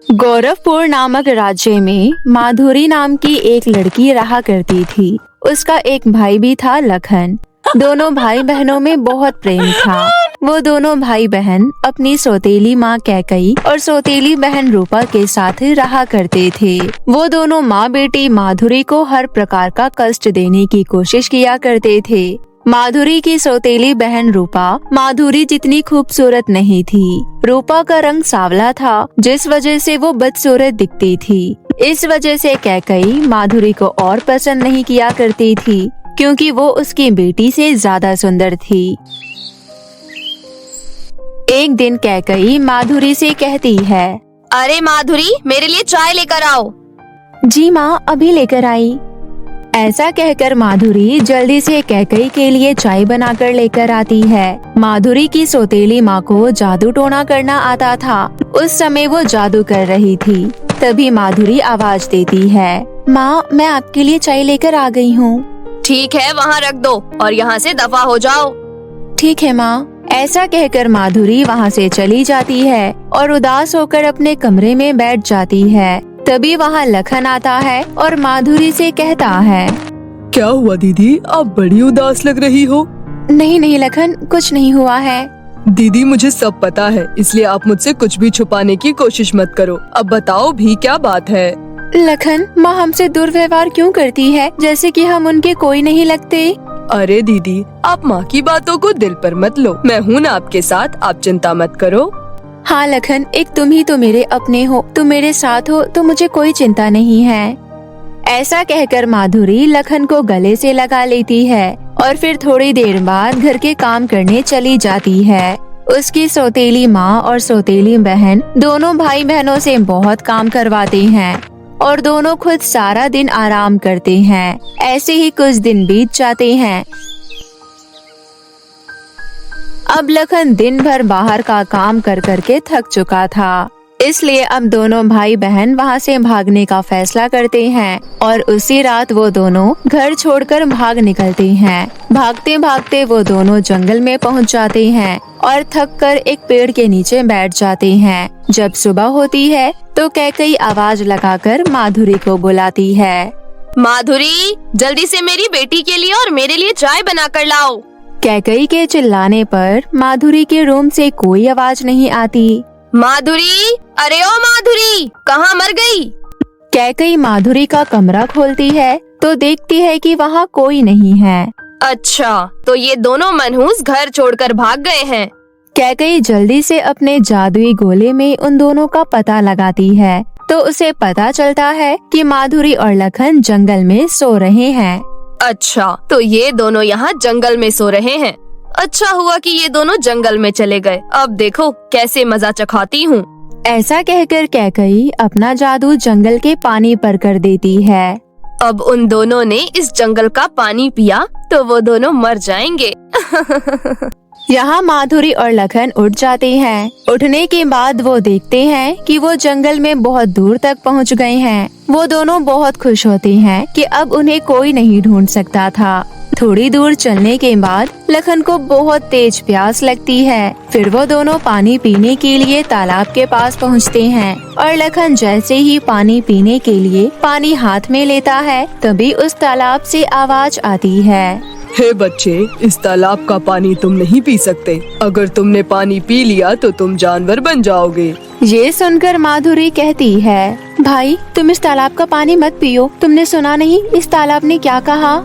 गौरवपुर नामक राज्य में माधुरी नाम की एक लड़की रहा करती थी। उसका एक भाई भी था, लखन। दोनों भाई बहनों में बहुत प्रेम था। वो दोनों भाई बहन अपनी सौतेली माँ कैकई और सौतेली बहन रूपा के साथ रहा करते थे। वो दोनों माँ बेटी माधुरी को हर प्रकार का कष्ट देने की कोशिश किया करते थे। माधुरी की सौतेली बहन रूपा माधुरी जितनी खूबसूरत नहीं थी। रूपा का रंग सांवला था, जिस वजह से वो बदसूरत दिखती थी। इस वजह से कैकई माधुरी को और पसंद नहीं किया करती थी, क्योंकि वो उसकी बेटी से ज्यादा सुंदर थी। एक दिन कैकई माधुरी से कहती है, अरे माधुरी, मेरे लिए चाय लेकर आओ। जी माँ, अभी लेकर आई। ऐसा कहकर माधुरी जल्दी से कैकई के लिए चाय बनाकर लेकर आती है। माधुरी की सौतेली माँ को जादू टोना करना आता था। उस समय वो जादू कर रही थी। तभी माधुरी आवाज देती है, माँ, मैं आपके लिए चाय लेकर आ गई हूँ। ठीक है, वहाँ रख दो और यहाँ से दफा हो जाओ। ठीक है माँ। ऐसा कहकर माधुरी वहाँ से चली जाती है और उदास होकर अपने कमरे में बैठ जाती है। तभी वहाँ लखन आता है और माधुरी से कहता है, क्या हुआ दीदी, आप बड़ी उदास लग रही हो। नहीं नहीं लखन, कुछ नहीं हुआ है। दीदी, मुझे सब पता है, इसलिए आप मुझसे कुछ भी छुपाने की कोशिश मत करो। अब बताओ भी, क्या बात है। लखन, माँ हमसे दुर्व्यवहार क्यों करती है, जैसे कि हम उनके कोई नहीं लगते। अरे दीदी, आप माँ की बातों को दिल पर मत लो। मैं हूँ ना आपके साथ, आप चिंता मत करो। हाँ लखन, एक तुम ही तो मेरे अपने हो। तुम मेरे साथ हो तो मुझे कोई चिंता नहीं है। ऐसा कहकर माधुरी लखन को गले से लगा लेती है और फिर थोड़ी देर बाद घर के काम करने चली जाती है। उसकी सौतेली माँ और सौतेली बहन दोनों भाई बहनों से बहुत काम करवाते हैं और दोनों खुद सारा दिन आराम करते हैं। ऐसे ही कुछ दिन बीत जाते हैं। अब लखन दिन भर बाहर का काम कर करके थक चुका था, इसलिए अब दोनों भाई बहन वहाँ से भागने का फैसला करते हैं और उसी रात वो दोनों घर छोड़कर भाग निकलते हैं। भागते भागते वो दोनों जंगल में पहुँच जाते हैं और थक कर एक पेड़ के नीचे बैठ जाते हैं। जब सुबह होती है तो कैकई आवाज लगाकर माधुरी को बुलाती है, माधुरी, जल्दी से मेरी बेटी के लिए और मेरे लिए चाय बना कर लाओ। कैकई के चिल्लाने पर माधुरी के रूम से कोई आवाज नहीं आती। माधुरी, अरे ओ माधुरी, कहाँ मर गई। कैकई माधुरी का कमरा खोलती है तो देखती है कि वहाँ कोई नहीं है। अच्छा, तो ये दोनों मनहूस घर छोड़कर भाग गए हैं। कैकई जल्दी से अपने जादुई गोले में उन दोनों का पता लगाती है तो उसे पता चलता है कि माधुरी और लखन जंगल में सो रहे हैं। अच्छा, तो ये दोनों यहाँ जंगल में सो रहे हैं। अच्छा हुआ कि ये दोनों जंगल में चले गए। अब देखो कैसे मजा चखाती हूँ। ऐसा कहकर कैकई अपना जादू जंगल के पानी पर कर देती है। अब उन दोनों ने इस जंगल का पानी पिया तो वो दोनों मर जाएंगे। यहाँ माधुरी और लखन उठ जाते हैं। उठने के बाद वो देखते हैं कि वो जंगल में बहुत दूर तक पहुँच गए हैं। वो दोनों बहुत खुश होते हैं कि अब उन्हें कोई नहीं ढूंढ सकता था। थोड़ी दूर चलने के बाद लखन को बहुत तेज प्यास लगती है। फिर वो दोनों पानी पीने के लिए तालाब के पास पहुँचते हैं और लखन जैसे ही पानी पीने के लिए पानी हाथ में लेता है, तभी उस तालाब से आवाज आती है, हे बच्चे, इस तालाब का पानी तुम नहीं पी सकते। अगर तुमने पानी पी लिया तो तुम जानवर बन जाओगे। ये सुनकर माधुरी कहती है, भाई तुम इस तालाब का पानी मत पियो। तुमने सुना नहीं इस तालाब ने क्या कहा।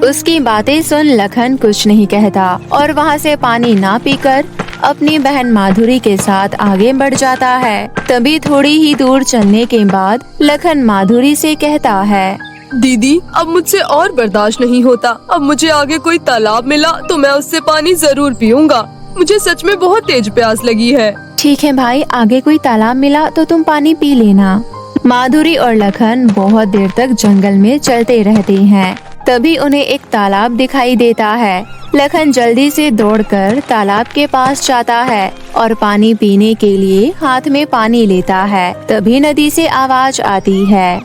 उसकी बातें सुन लखन कुछ नहीं कहता और वहाँ से पानी ना पीकर अपनी बहन माधुरी के साथ आगे बढ़ जाता है। तभी थोड़ी ही दूर चलने के बाद लखन माधुरी से कहता है, दीदी, अब मुझसे और बर्दाश्त नहीं होता। अब मुझे आगे कोई तालाब मिला तो मैं उससे पानी जरूर पीऊंगा। मुझे सच में बहुत तेज प्यास लगी है। ठीक है भाई, आगे कोई तालाब मिला तो तुम पानी पी लेना। माधुरी और लखन बहुत देर तक जंगल में चलते रहते हैं। तभी उन्हें एक तालाब दिखाई देता है। लखन जल्दी से दौड़कर तालाब के पास जाता है और पानी पीने के लिए हाथ में पानी लेता है। तभी नदी से आवाज आती है,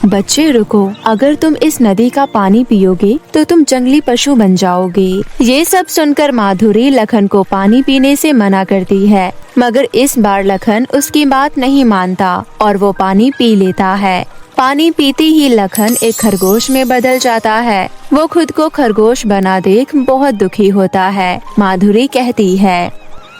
बच्चे रुको, अगर तुम इस नदी का पानी पियोगे तो तुम जंगली पशु बन जाओगे। ये सब सुनकर माधुरी लखन को पानी पीने से मना करती है, मगर इस बार लखन उसकी बात नहीं मानता और वो पानी पी लेता है। पानी पीते ही लखन एक खरगोश में बदल जाता है। वो खुद को खरगोश बना देख बहुत दुखी होता है। माधुरी कहती है,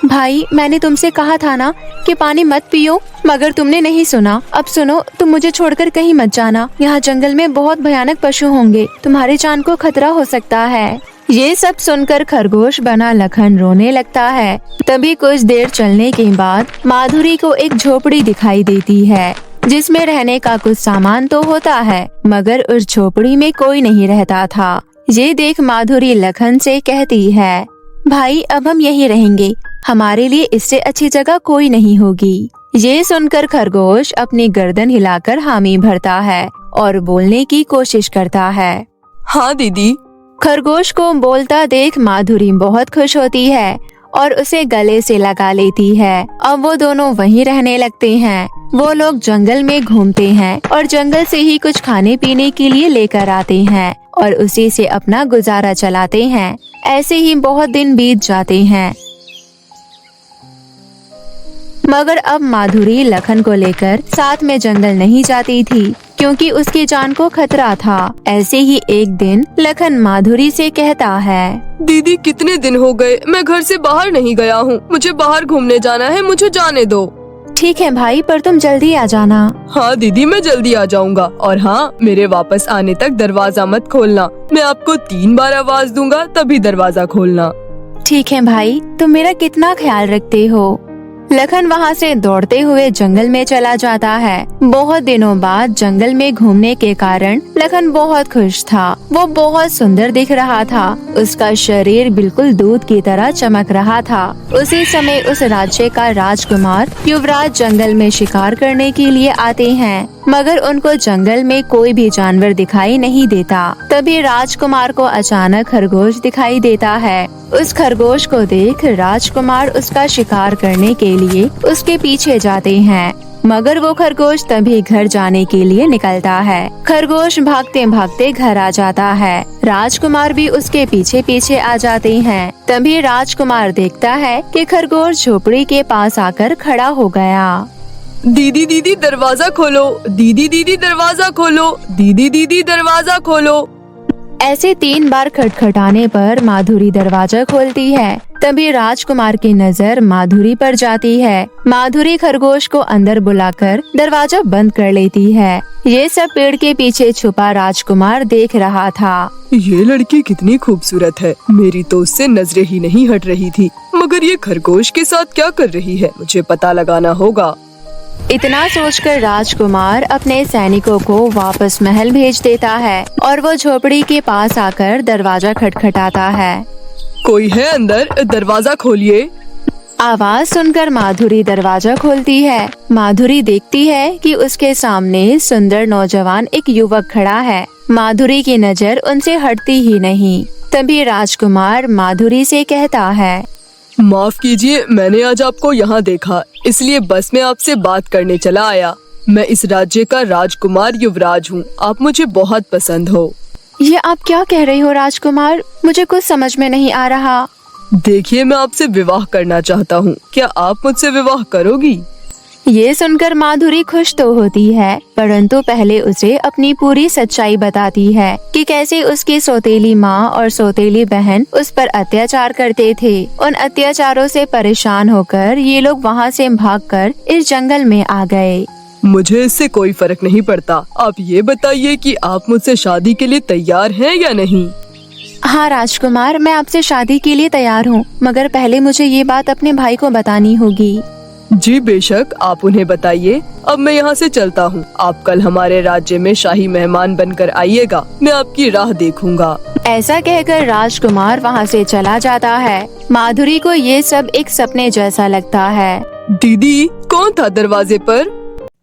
भाई मैंने तुमसे कहा था ना कि पानी मत पियो, मगर तुमने नहीं सुना। अब सुनो, तुम मुझे छोड़कर कहीं मत जाना। यहाँ जंगल में बहुत भयानक पशु होंगे, तुम्हारी जान को खतरा हो सकता है। ये सब सुनकर खरगोश बना लखन रोने लगता है। तभी कुछ देर चलने के बाद माधुरी को एक झोपड़ी दिखाई देती है, जिसमें रहने का कुछ सामान तो होता है, मगर उस झोपड़ी में कोई नहीं रहता था। ये देख माधुरी लखन से कहती है, भाई अब हम यहीं रहेंगे, हमारे लिए इससे अच्छी जगह कोई नहीं होगी। ये सुनकर खरगोश अपनी गर्दन हिलाकर हामी भरता है और बोलने की कोशिश करता है। हाँ दीदी। खरगोश को बोलता देख माधुरी बहुत खुश होती है और उसे गले से लगा लेती है। अब वो दोनों वहीं रहने लगते हैं। वो लोग जंगल में घूमते हैं और जंगल से ही कुछ खाने पीने के लिए लेकर आते हैं और उसी से अपना गुजारा चलाते हैं। ऐसे ही बहुत दिन बीत जाते हैं, मगर अब माधुरी लखन को लेकर साथ में जंगल नहीं जाती थी, क्योंकि उसकी जान को खतरा था। ऐसे ही एक दिन लखन माधुरी से कहता है, दीदी कितने दिन हो गए मैं घर से बाहर नहीं गया हूँ, मुझे बाहर घूमने जाना है, मुझे जाने दो। ठीक है भाई, पर तुम जल्दी आ जाना। हाँ दीदी मैं जल्दी आ जाऊँगा, और हाँ मेरे वापस आने तक दरवाजा मत खोलना, मैं आपको 3 बार आवाज दूंगा तभी दरवाजा खोलना। ठीक है भाई, तुम मेरा कितना ख्याल रखते हो। लखन वहाँ से दौड़ते हुए जंगल में चला जाता है। बहुत दिनों बाद जंगल में घूमने के कारण लखन बहुत खुश था। वो बहुत सुंदर दिख रहा था। उसका शरीर बिल्कुल दूध की तरह चमक रहा था। उसी समय उस राज्य का राजकुमार युवराज जंगल में शिकार करने के लिए आते हैं, मगर उनको जंगल में कोई भी जानवर दिखाई नहीं देता। तभी राजकुमार को अचानक खरगोश दिखाई देता है। उस खरगोश को देख राजकुमार उसका शिकार करने के लिए उसके पीछे जाते हैं, मगर वो खरगोश तभी घर जाने के लिए निकलता है। खरगोश भागते भागते घर आ जाता है। राजकुमार भी उसके पीछे पीछे आ जाते हैं। तभी राजकुमार देखता है कि खरगोश झोपड़ी के पास आकर खड़ा हो गया। दीदी दीदी दरवाजा खोलो, दीदी दीदी दरवाजा खोलो, दीदी दीदी दरवाजा खोलो। ऐसे 3 बार खटखटाने पर माधुरी दरवाजा खोलती है। तभी राजकुमार की नजर माधुरी पर जाती है। माधुरी खरगोश को अंदर बुलाकर दरवाजा बंद कर लेती है। ये सब पेड़ के पीछे छुपा राजकुमार देख रहा था। ये लड़की कितनी खूबसूरत है, मेरी तो उससे नजरें ही नहीं हट रही थी, मगर ये खरगोश के साथ क्या कर रही है, मुझे पता लगाना होगा। इतना सोचकर राजकुमार अपने सैनिकों को वापस महल भेज देता है और वो झोपड़ी के पास आकर दरवाजा खटखटाता है। कोई है अंदर, दरवाजा खोलिए। आवाज सुनकर माधुरी दरवाजा खोलती है। माधुरी देखती है कि उसके सामने सुंदर नौजवान एक युवक खड़ा है। माधुरी की नजर उनसे हटती ही नहीं। तभी राजकुमार माधुरी से कहता है, माफ कीजिए, मैंने आज आपको यहाँ देखा, इसलिए बस में आपसे बात करने चला आया। मैं इस राज्य का राजकुमार युवराज हूँ, आप मुझे बहुत पसंद हो। ये आप क्या कह रहे हो राजकुमार, मुझे कुछ समझ में नहीं आ रहा। देखिए मैं आपसे विवाह करना चाहता हूँ, क्या आप मुझसे विवाह करोगी? ये सुनकर माधुरी खुश तो होती है, परंतु पहले उसे अपनी पूरी सच्चाई बताती है कि कैसे उसकी सौतेली माँ और सौतेली बहन उस पर अत्याचार करते थे। उन अत्याचारों से परेशान होकर ये लोग वहाँ से भागकर इस जंगल में आ गए। मुझे इससे कोई फर्क नहीं पड़ता, आप ये बताइए कि आप मुझसे शादी के लिए तैयार हैं या नहीं? हाँ राजकुमार, मैं आपसे शादी के लिए तैयार हूँ, मगर पहले मुझे ये बात अपने भाई को बतानी होगी। जी बेशक, आप उन्हें बताइए। अब मैं यहाँ से चलता हूँ, आप कल हमारे राज्य में शाही मेहमान बनकर आइएगा, मैं आपकी राह देखूंगा। ऐसा कहकर राजकुमार वहाँ से चला जाता है। माधुरी को ये सब एक सपने जैसा लगता है। दीदी कौन था दरवाजे पर?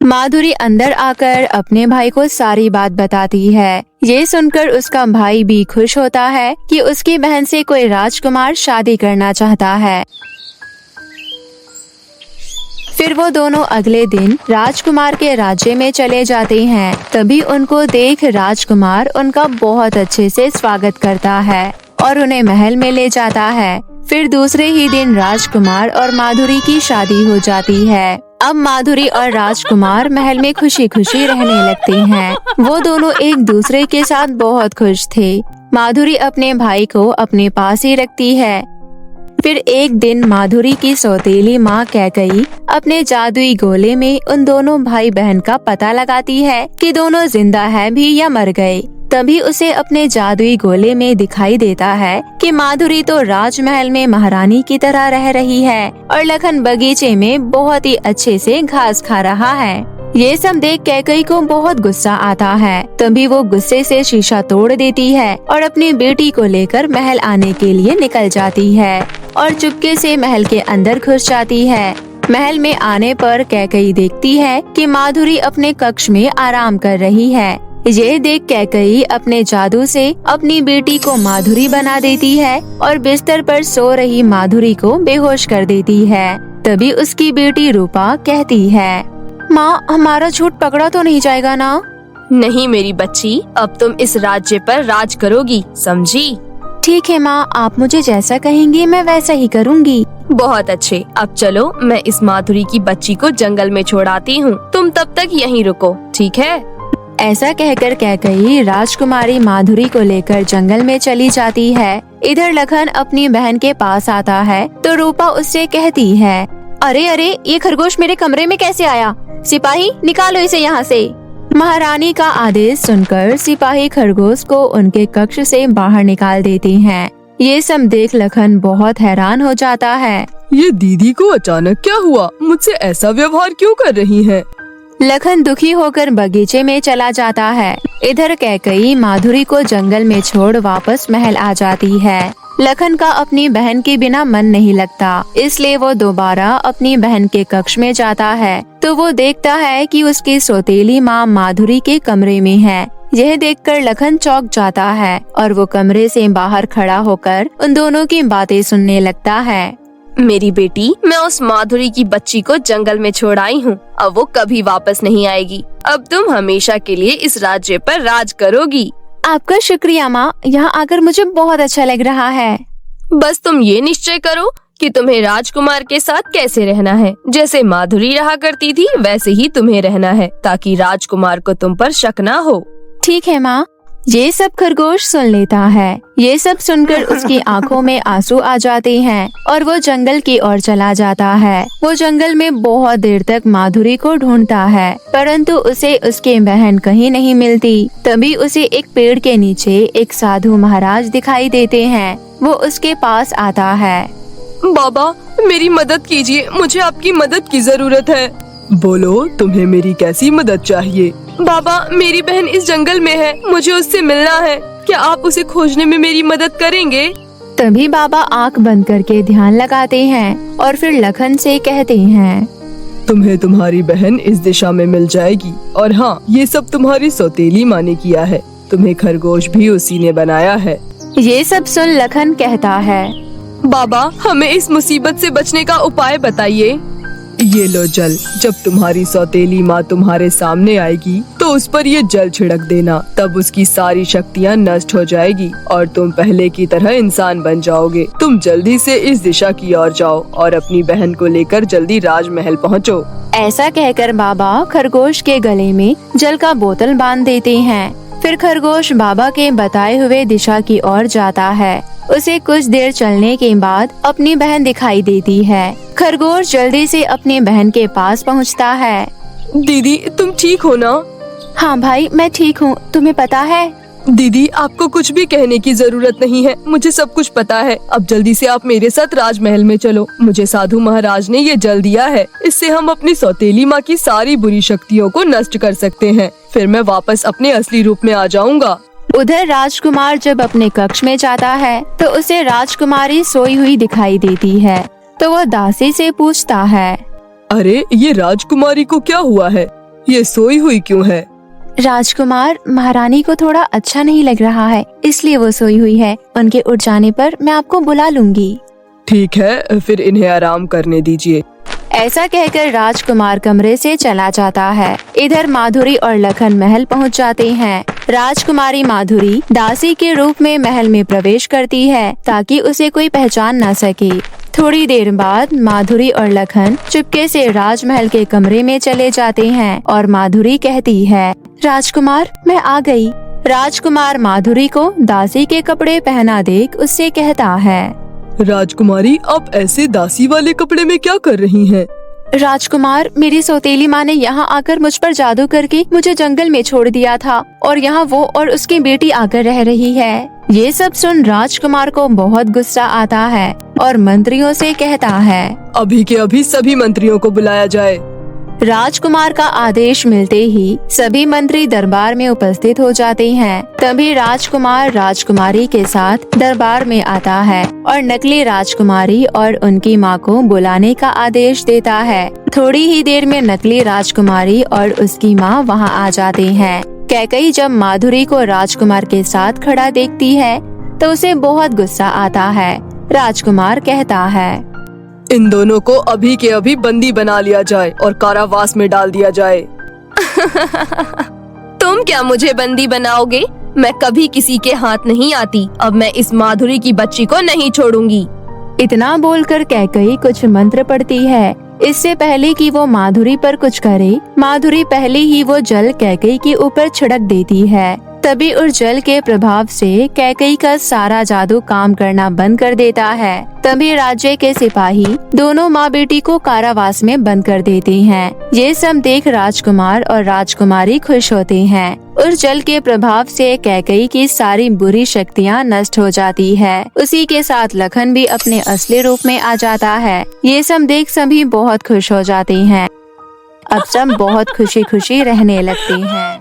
माधुरी अंदर आकर अपने भाई को सारी बात बताती है। ये सुनकर उसका भाई भी खुश होता है कि उसकी बहन से कोई राजकुमार शादी करना चाहता है। फिर वो दोनों अगले दिन राजकुमार के राज्य में चले जाते हैं। तभी उनको देख राजकुमार उनका बहुत अच्छे से स्वागत करता है और उन्हें महल में ले जाता है। फिर दूसरे ही दिन राजकुमार और माधुरी की शादी हो जाती है। अब माधुरी और राजकुमार महल में खुशी खुशी रहने लगते हैं। वो दोनों एक दूसरे के साथ बहुत खुश थे। माधुरी अपने भाई को अपने पास ही रखती है। फिर एक दिन माधुरी की सौतेली माँ कैकई अपने जादुई गोले में उन दोनों भाई बहन का पता लगाती है कि दोनों जिंदा है भी या मर गए। तभी उसे अपने जादुई गोले में दिखाई देता है कि माधुरी तो राजमहल में महारानी की तरह रह रही है और लखन बगीचे में बहुत ही अच्छे से घास खा रहा है। ये सब देख कैकई को बहुत गुस्सा आता है। तभी वो गुस्से से शीशा तोड़ देती है और अपनी बेटी को लेकर महल आने के लिए निकल जाती है और चुपके से महल के अंदर घुस जाती है। महल में आने पर कैकई देखती है कि माधुरी अपने कक्ष में आराम कर रही है। ये देख कैकई अपने जादू से अपनी बेटी को माधुरी बना देती है और बिस्तर पर सो रही माधुरी को बेहोश कर देती है। तभी उसकी बेटी रूपा कहती है, माँ हमारा झूठ पकड़ा तो नहीं जाएगा ना? नहीं मेरी बच्ची, अब तुम इस राज्य पर राज करोगी, समझी? ठीक है माँ, आप मुझे जैसा कहेंगी मैं वैसा ही करूँगी। बहुत अच्छे, अब चलो मैं इस माधुरी की बच्ची को जंगल में छोड़ाती हूँ। तुम तब तक यहीं रुको, ठीक है? ऐसा कहकर कैकई राजकुमारी माधुरी को लेकर जंगल में चली जाती है। इधर लखन अपनी बहन के पास आता है तो रूपा उससे कहती है, अरे अरे ये खरगोश मेरे कमरे में कैसे आया? सिपाही निकालो इसे यहाँ से। महारानी का आदेश सुनकर सिपाही खरगोश को उनके कक्ष से बाहर निकाल देते हैं। ये सब देख लखन बहुत हैरान हो जाता है। ये दीदी को अचानक क्या हुआ? मुझसे ऐसा व्यवहार क्यों कर रही हैं? लखन दुखी होकर बगीचे में चला जाता है। इधर कैकई माधुरी को जंगल में छोड़ वापस महल आ जाती है। लखन का अपनी बहन के बिना मन नहीं लगता, इसलिए वो दोबारा अपनी बहन के कक्ष में जाता है तो वो देखता है कि उसकी सौतेली माँ माधुरी के कमरे में है। यह देखकर लखन चौंक जाता है और वो कमरे से बाहर खड़ा होकर उन दोनों की बातें सुनने लगता है। मेरी बेटी, मैं उस माधुरी की बच्ची को जंगल में छोड़ आई हूँ। अब वो कभी वापस नहीं आएगी। अब तुम हमेशा के लिए इस राज्य पर राज करोगी। आपका शुक्रिया माँ, यहाँ आकर मुझे बहुत अच्छा लग रहा है। बस तुम ये निश्चय करो कि तुम्हें राजकुमार के साथ कैसे रहना है। जैसे माधुरी रहा करती थी वैसे ही तुम्हें रहना है, ताकि राजकुमार को तुम पर शक ना हो। ठीक है माँ। ये सब खरगोश सुन लेता है। ये सब सुनकर उसकी आंखों में आंसू आ जाते हैं और वो जंगल की ओर चला जाता है। वो जंगल में बहुत देर तक माधुरी को ढूंढता है, परंतु उसे उसकी बहन कहीं नहीं मिलती। तभी उसे एक पेड़ के नीचे एक साधु महाराज दिखाई देते हैं। वो उसके पास आता है। बाबा मेरी मदद कीजिए, मुझे आपकी मदद की जरूरत है। बोलो तुम्हें मेरी कैसी मदद चाहिए? बाबा मेरी बहन इस जंगल में है, मुझे उससे मिलना है। क्या आप उसे खोजने में मेरी मदद करेंगे? तभी बाबा आंख बंद करके ध्यान लगाते हैं और फिर लखन से कहते हैं, तुम्हें तुम्हारी बहन इस दिशा में मिल जाएगी। और हाँ, ये सब तुम्हारी सौतेली माँ ने किया है। तुम्हें खरगोश भी उसी ने बनाया है। ये सब सुन लखन कहता है, बाबा हमें इस मुसीबत से बचने का उपाय बताइए। ये लो जल। जब तुम्हारी सौतेली माँ तुम्हारे सामने आएगी तो उस पर ये जल छिड़क देना, तब उसकी सारी शक्तियाँ नष्ट हो जाएगी और तुम पहले की तरह इंसान बन जाओगे। तुम जल्दी से इस दिशा की ओर जाओ और अपनी बहन को लेकर जल्दी राजमहल पहुँचो। ऐसा कहकर बाबा खरगोश के गले में जल का बोतल बांध देते हैं। फिर खरगोश बाबा के बताए हुए दिशा की ओर जाता है। उसे कुछ देर चलने के बाद अपनी बहन दिखाई देती है। खरगोश जल्दी से अपनी बहन के पास पहुंचता है। दीदी तुम ठीक हो ना? हाँ भाई मैं ठीक हूँ, तुम्हें पता है? दीदी आपको कुछ भी कहने की जरूरत नहीं है, मुझे सब कुछ पता है। अब जल्दी से आप मेरे साथ राजमहल में चलो। मुझे साधु महाराज ने ये जल दिया है, इससे हम अपनी सौतेली माँ की सारी बुरी शक्तियों को नष्ट कर सकते हैं। फिर मैं वापस अपने असली रूप में आ जाऊंगा। उधर राजकुमार जब अपने कक्ष में जाता है तो उसे राजकुमारी सोई हुई दिखाई देती है। तो वो दासी से पूछता है, अरे ये राजकुमारी को क्या हुआ है? ये सोई हुई क्यों है? राजकुमार, महारानी को थोड़ा अच्छा नहीं लग रहा है, इसलिए वो सोई हुई है। उनके उठ जाने पर मैं आपको बुला लूंगी। ठीक है, फिर इन्हें आराम करने दीजिए। ऐसा कहकर राजकुमार कमरे से चला जाता है। इधर माधुरी और लखन महल पहुंच जाते हैं। राजकुमारी माधुरी दासी के रूप में महल में प्रवेश करती है ताकि उसे कोई पहचान न सके। थोड़ी देर बाद माधुरी और लखन चुपके से राजमहल के कमरे में चले जाते हैं और माधुरी कहती है, राजकुमार मैं आ गई। राजकुमार माधुरी को दासी के कपड़े पहना देख उससे कहता है, राजकुमारी आप ऐसे दासी वाले कपड़े में क्या कर रही हैं? राजकुमार मेरी सौतेली माँ ने यहाँ आकर मुझ पर जादू करके मुझे जंगल में छोड़ दिया था और यहाँ वो और उसकी बेटी आकर रह रही है। ये सब सुन राजकुमार को बहुत गुस्सा आता है और मंत्रियों से कहता है, अभी के अभी सभी मंत्रियों को बुलाया जाए। राजकुमार का आदेश मिलते ही सभी मंत्री दरबार में उपस्थित हो जाते हैं। तभी राजकुमार राजकुमारी के साथ दरबार में आता है और नकली राजकुमारी और उनकी माँ को बुलाने का आदेश देता है। थोड़ी ही देर में नकली राजकुमारी और उसकी माँ वहाँ आ जाते हैं। कैकई जब माधुरी को राजकुमार के साथ खड़ा देखती है तो उसे बहुत गुस्सा आता है। राजकुमार कहता है, इन दोनों को अभी के अभी बंदी बना लिया जाए और कारावास में डाल दिया जाए। तुम क्या मुझे बंदी बनाओगे? मैं कभी किसी के हाथ नहीं आती। अब मैं इस माधुरी की बच्ची को नहीं छोड़ूंगी। इतना बोलकर कैकई कुछ मंत्र पढ़ती है। इससे पहले कि वो माधुरी पर कुछ करे, माधुरी पहले ही वो जल कैकई के ऊपर छिड़क देती है। तभी उस जल के प्रभाव से कैकई का सारा जादू काम करना बंद कर देता है। तभी राज्य के सिपाही दोनों माँ बेटी को कारावास में बंद कर देते हैं। ये सब देख राजकुमार और राजकुमारी खुश होते हैं। उस जल के प्रभाव से कैकई की सारी बुरी शक्तियाँ नष्ट हो जाती है। उसी के साथ लखन भी अपने असली रूप में आ जाता है। ये सब देख सभी बहुत खुश हो जाते हैं। अब सब बहुत खुशी खुशी रहने लगते हैं।